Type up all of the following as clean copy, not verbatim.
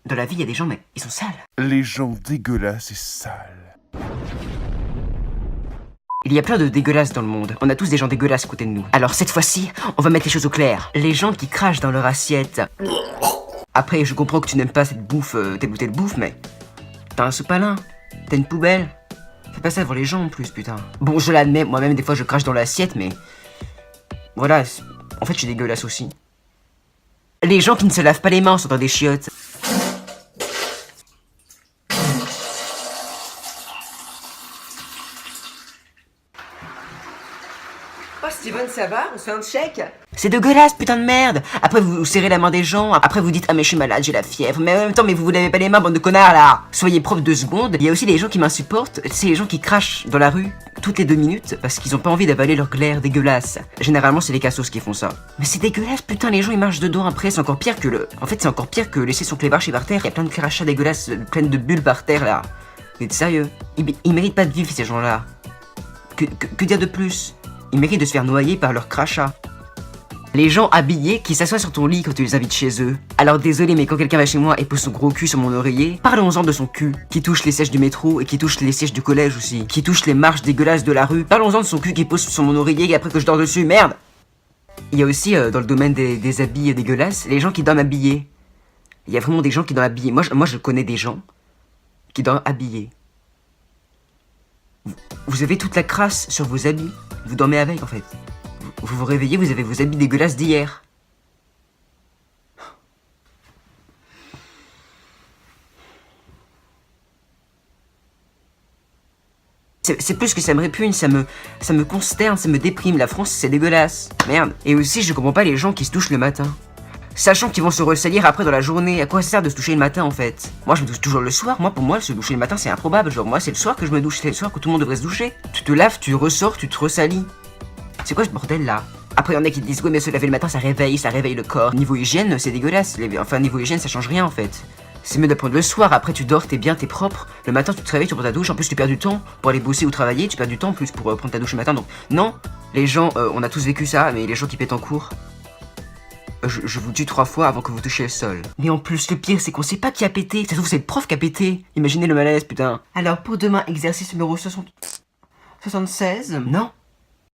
Dans la vie, il y a des gens, mais ils sont sales. Les gens dégueulasses et sales. Il y a plein de dégueulasses dans le monde. On a tous des gens dégueulasses à côté de nous. Alors cette fois-ci, on va mettre les choses au clair. Les gens qui crachent dans leur assiette. Après, je comprends que tu n'aimes pas cette bouffe, tes bouteilles de bouffe, mais... T'as un sopalin, t'as une poubelle. Fais pas ça devant les gens en plus, putain. Bon, je l'admets, moi-même des fois je crache dans l'assiette, mais... Voilà, en fait je suis dégueulasse aussi. Les gens qui ne se lavent pas les mains sont dans des chiottes. Oh Steven, ça va? On se fait un check? C'est dégueulasse, putain de merde! Après vous serrez la main des gens, après vous dites ah mais je suis malade, j'ai la fièvre, mais en même temps mais vous vous lavez pas les mains, bande de connards là! Soyez propre 2 secondes. Il y a aussi les gens qui m'insupportent, c'est les gens qui crachent dans la rue toutes les 2 minutes parce qu'ils ont pas envie d'avaler leur glaire dégueulasse. Généralement c'est les cassos qui font ça. Mais c'est dégueulasse, putain, les gens ils marchent dedans après, c'est encore pire que le... En fait c'est encore pire que laisser son clébard chez par terre, il y a plein de crachats dégueulasses, pleines de bulles par terre là. Vous êtes sérieux? Ils méritent pas de vivre ces gens-là. Que dire de plus? Ils méritent de se faire noyer par leur crachat. Les gens habillés qui s'assoient sur ton lit quand tu les invites chez eux. Alors désolé mais quand quelqu'un va chez moi et pose son gros cul sur mon oreiller, parlons-en de son cul, qui touche les sièges du métro et qui touche les sièges du collège aussi, qui touche les marches dégueulasses de la rue. Parlons-en de son cul qui pose sur mon oreiller et après que je dors dessus, merde. Il y a aussi dans le domaine des habits dégueulasses, les gens qui dorment habillés. Il y a vraiment des gens qui dorment habillés. Moi je connais des gens qui dorment habillés. Vous avez toute la crasse sur vos habits. Vous dormez avec en fait. Vous vous réveillez, vous avez vos habits dégueulasses d'hier. C'est plus que ça me répugne, ça me consterne, ça me déprime. La France c'est dégueulasse. Merde. Et aussi je comprends pas les gens qui se touchent le matin. Sachant qu'ils vont se ressalir après dans la journée, à quoi ça sert de se toucher le matin en fait? Moi je me douche toujours le soir, pour moi se doucher le matin c'est improbable, genre moi c'est le soir que je me douche, c'est le soir que tout le monde devrait se doucher. Tu te laves, tu ressors, tu te ressalis. C'est quoi ce bordel là? Après y'en a qui te disent ouais mais se laver le matin ça réveille le corps. Niveau hygiène c'est dégueulasse, enfin niveau hygiène ça change rien en fait. C'est mieux d'apprendre le soir, après tu dors, t'es bien, t'es propre. Le matin tu te réveilles, tu prends ta douche, en plus tu perds du temps pour aller bosser ou travailler, tu perds du temps en plus pour prendre ta douche le matin, donc non. Les gens, on a tous vécu ça, mais les gens qui pètent en cours... Je vous tue 3 fois avant que vous touchiez le sol. Mais en plus, le pire, c'est qu'on sait pas qui a pété. Ça se trouve, c'est le prof qui a pété. Imaginez le malaise, putain. Alors, pour demain, exercice numéro 76. Non.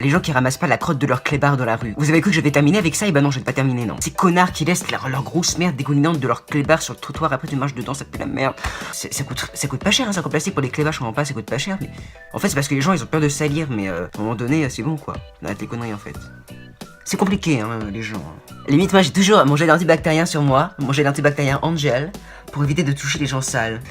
Les gens qui ramassent pas la crotte de leur clébard dans la rue. Vous avez cru que j'avais terminé avec ça? Et bah non, je vais pas terminer, non. Ces connards qui laissent leur grosse merde dégoulinante de leur clébard sur le trottoir, après tu marches dedans, ça pue la merde. Ça coûte pas cher, hein, ça coûte plastique pour les clébards, je comprends pas, ça coûte pas cher, mais... En fait, c'est parce que les gens, ils ont peur de salir, mais à un moment donné, c'est bon, quoi. Arrête les conneries, en fait. C'est compliqué, hein, les gens. Limite, moi, j'ai toujours mon gel antibactérien sur moi, mon gel antibactérien Angel, pour éviter de toucher les gens sales.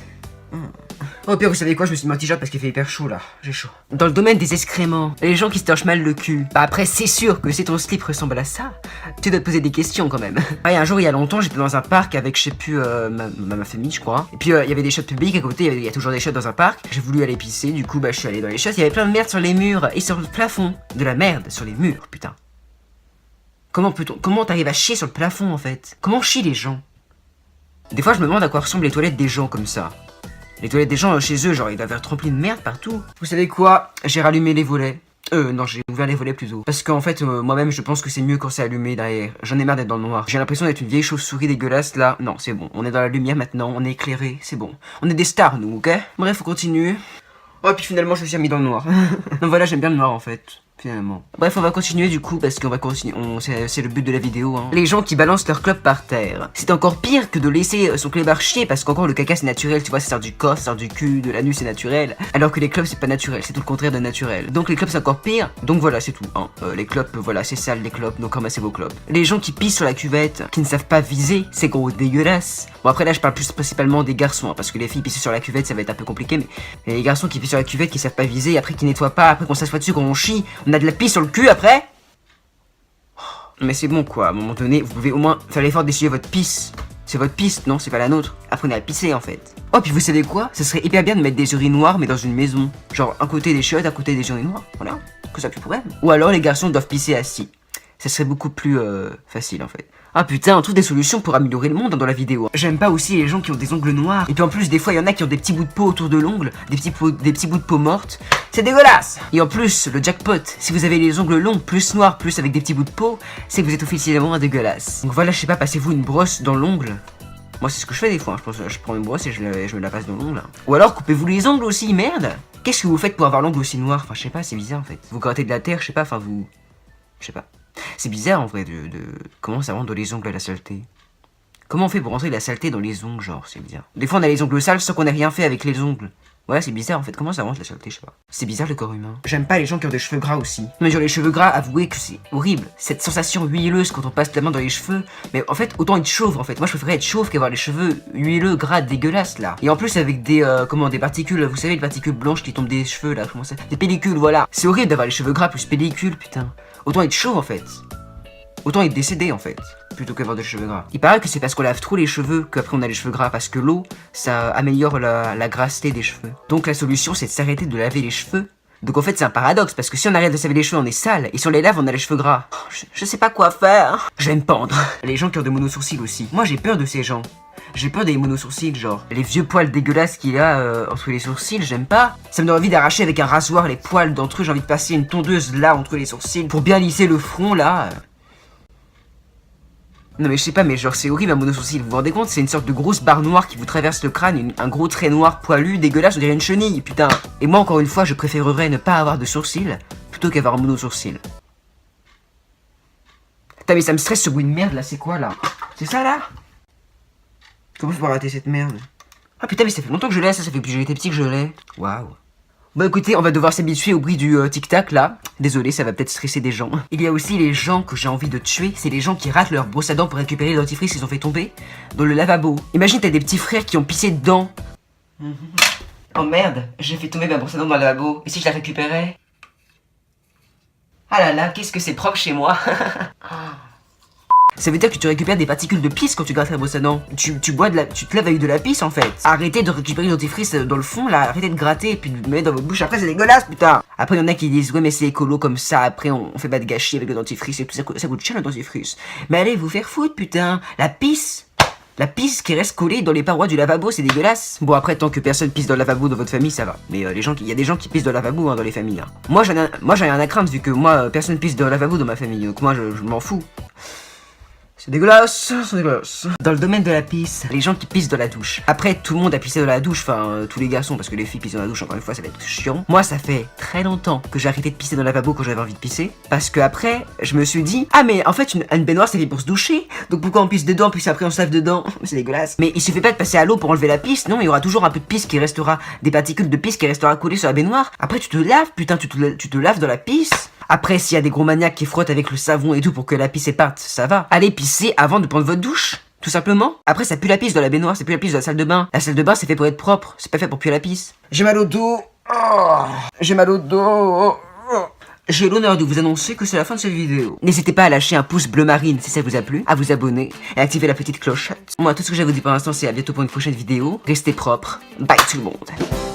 Oh, pire, vous savez quoi, je me suis mis en t-shirt parce qu'il fait hyper chaud, là. J'ai chaud. Dans le domaine des excréments, les gens qui se torchent mal le cul. Bah après, c'est sûr que si ton slip ressemble à ça, tu dois te poser des questions, quand même. Ouais, un jour, il y a longtemps, j'étais dans un parc avec, je sais plus, ma famille, je crois. Et puis, il y avait des shots publics à côté, il y a toujours des shots dans un parc. J'ai voulu aller pisser, du coup, bah, je suis allé dans les shots. Il y avait plein de merde sur les murs et sur le plafond. De la merde sur les murs, putain. Comment t'arrives à chier sur le plafond en fait? Comment chient les gens? Des fois je me demande à quoi ressemblent les toilettes des gens comme ça. Les toilettes des gens chez eux, genre ils doivent être remplis de merde partout. Vous savez quoi? J'ai rallumé les volets. Non, j'ai ouvert les volets plutôt. Parce qu'en fait, moi-même je pense que c'est mieux quand c'est allumé derrière. J'en ai marre d'être dans le noir. J'ai l'impression d'être une vieille chauve-souris dégueulasse là. Non, c'est bon. On est dans la lumière maintenant, on est éclairé, c'est bon. On est des stars nous, ok? Bref, on continue. Oh, puis finalement je me suis remis dans le noir. Donc voilà, j'aime bien le noir en fait. Finalement. Bref, on va continuer du coup parce qu'on va continuer. C'est le but de la vidéo. Hein. Les gens qui balancent leur clope par terre. C'est encore pire que de laisser son clébard chier parce qu'encore le caca c'est naturel, tu vois, ça sort du corps, ça sort du cul, de l'anus c'est naturel. Alors que les clopes c'est pas naturel, c'est tout le contraire de naturel. Donc les clopes c'est encore pire. Donc voilà, c'est tout. Hein. Les clopes, voilà, c'est sale les clopes, donc ramassez vos clopes. Les gens qui pissent sur la cuvette, qui ne savent pas viser, c'est gros dégueulasse. Bon après là je parle plus principalement des garçons hein, parce que les filles pisser sur la cuvette ça va être un peu compliqué, mais les garçons qui pissent sur la cuvette, qui savent pas viser, après qui nettoient pas, après qu'on s'assoit dessus, quand on chie, on a de la pisse sur le cul après. Mais c'est bon quoi, à un moment donné, vous pouvez au moins faire l'effort d'essuyer votre pisse. C'est votre pisse, non, c'est pas la nôtre. Apprenez à pisser en fait. Oh, puis vous savez quoi? Ça serait hyper bien de mettre des urinoirs mais dans une maison. Genre un côté des chiottes, à côté des urinoirs, voilà. Que ça plus pour elle. Ou alors les garçons doivent pisser assis. Ça serait beaucoup plus facile en fait. Ah putain, on trouve des solutions pour améliorer le monde dans la vidéo. J'aime pas aussi les gens qui ont des ongles noirs. Et puis en plus, des fois, il y en a qui ont des petits bouts de peau autour de l'ongle, des petits bouts de peau morte. C'est dégueulasse. Et en plus, le jackpot, si vous avez les ongles longs, plus noirs, plus avec des petits bouts de peau, c'est que vous êtes officiellement dégueulasse. Donc voilà, je sais pas, passez-vous une brosse dans l'ongle. Moi c'est ce que je fais des fois, je prends une brosse et je me la passe dans l'ongle. Ou alors coupez-vous les ongles aussi, merde. Qu'est-ce que vous faites pour avoir l'ongle aussi noir? Enfin je sais pas, c'est bizarre en fait. Vous grattez de la terre, je sais pas, enfin vous... Je sais pas. C'est bizarre en vrai de... Comment ça rentre dans les ongles la saleté? Comment on fait pour rentrer de la saleté dans les ongles, genre, c'est bizarre. Des fois on a les ongles sales sans qu'on ait rien fait avec les ongles. Ouais, c'est bizarre en fait, comment ça rentre la saleté, je sais pas. C'est bizarre le corps humain. J'aime pas les gens qui ont des cheveux gras aussi. Mais genre les cheveux gras, avouez que c'est horrible. Cette sensation huileuse quand on passe la main dans les cheveux. Mais en fait, autant être chauve en fait. Moi je préférais être chauve qu'avoir les cheveux huileux, gras, dégueulasses là. Et en plus avec des, des particules, vous savez les particules blanches qui tombent des cheveux là, comment ça? Des pellicules, voilà. C'est horrible d'avoir les cheveux gras plus pellicules, putain. Autant être chauve en fait. Autant être décédé en fait, plutôt qu'avoir des cheveux gras. Il paraît que c'est parce qu'on lave trop les cheveux qu'après on a les cheveux gras, parce que l'eau, ça améliore la grassité des cheveux. Donc la solution c'est de s'arrêter de laver les cheveux. Donc en fait c'est un paradoxe, parce que si on arrête de se laver les cheveux on est sale, et si on les lave on a les cheveux gras. Je sais pas quoi faire. Je vais me pendre. Les gens qui ont des monosourcils aussi. Moi j'ai peur de ces gens. J'ai peur des monosourcils, genre. Les vieux poils dégueulasses qu'il a entre les sourcils, j'aime pas. Ça me donne envie d'arracher avec un rasoir les poils d'entre eux, j'ai envie de passer une tondeuse là entre les sourcils, pour bien lisser le front là. Non mais je sais pas, mais genre c'est horrible un monosourcil, vous vous rendez compte? C'est une sorte de grosse barre noire qui vous traverse le crâne, un gros trait noir poilu, dégueulasse, on dirait une chenille, putain. Et moi encore une fois, je préférerais ne pas avoir de sourcils, plutôt qu'avoir un monosourcil. Putain mais ça me stresse ce bruit de merde là, c'est quoi là? C'est ça là? Comment je peux rater cette merde? Ah putain mais ça fait longtemps que je l'ai, ça fait depuis que j'étais petit que je l'ai. Waouh. Bon écoutez, on va devoir s'habituer au bruit du tic-tac là. Désolé, ça va peut-être stresser des gens. Il y a aussi les gens que j'ai envie de tuer. C'est les gens qui ratent leur brosse à dents pour récupérer le dentifrice qu'ils ont fait tomber dans le lavabo. Imagine t'as des petits frères qui ont pissé dedans. Oh merde, j'ai fait tomber ma brosse à dents dans le lavabo. Et si je la récupérais? Ah là là, qu'est-ce que c'est propre chez moi. Ça veut dire que tu récupères des particules de pisse quand tu grattes la brosse à dents. Tu te laves avec de la pisse en fait. Arrêtez de récupérer le dentifrice dans le fond là, arrêtez de gratter et puis de le mettre dans votre bouche. Après c'est dégueulasse putain. Après il y en a qui disent ouais mais c'est écolo comme ça, après on fait pas de gâchis avec le dentifrice et tout ça coûte cher le dentifrice. Mais allez vous faire foutre putain. La pisse qui reste collée dans les parois du lavabo, c'est dégueulasse. Bon après tant que personne pisse dans le lavabo dans votre famille ça va. Mais il y a des gens qui pissent dans le lavabo hein, dans les familles. Hein. Moi j'en ai rien à craindre vu que moi personne pisse dans le lavabo dans ma famille. Donc moi je m'en fous. C'est dégueulasse, c'est dégueulasse. Dans le domaine de la pisse, les gens qui pissent dans la douche. Après, tout le monde a pissé dans la douche, enfin, tous les garçons, parce que les filles pissent dans la douche, encore une fois, ça va être chiant. Moi, ça fait très longtemps que j'ai arrêté de pisser dans le lavabo quand j'avais envie de pisser. Parce que après, je me suis dit, ah, mais en fait, une baignoire, c'est fait pour se doucher. Donc pourquoi on pisse dedans, puis après on se lave dedans? C'est dégueulasse. Mais il suffit pas de passer à l'eau pour enlever la pisse, non, il y aura toujours un peu de pisse qui restera, des particules de pisse qui restera collées sur la baignoire. Après, tu te laves, putain, tu te laves dans la pisse. Après, s'il y a des gros maniaques qui frottent avec le savon et tout pour que la pisse parte, ça va. Allez pisser avant de prendre votre douche, tout simplement. Après, ça pue la pisse dans la baignoire, c'est plus la pisse de la salle de bain. La salle de bain, c'est fait pour être propre, c'est pas fait pour puer la pisse. J'ai mal au dos. Oh, j'ai mal au dos. Oh. J'ai l'honneur de vous annoncer que c'est la fin de cette vidéo. N'hésitez pas à lâcher un pouce bleu marine si ça vous a plu, à vous abonner et à activer la petite clochette. Moi, tout ce que j'ai à vous dire pour l'instant, c'est à bientôt pour une prochaine vidéo. Restez propres. Bye tout le monde.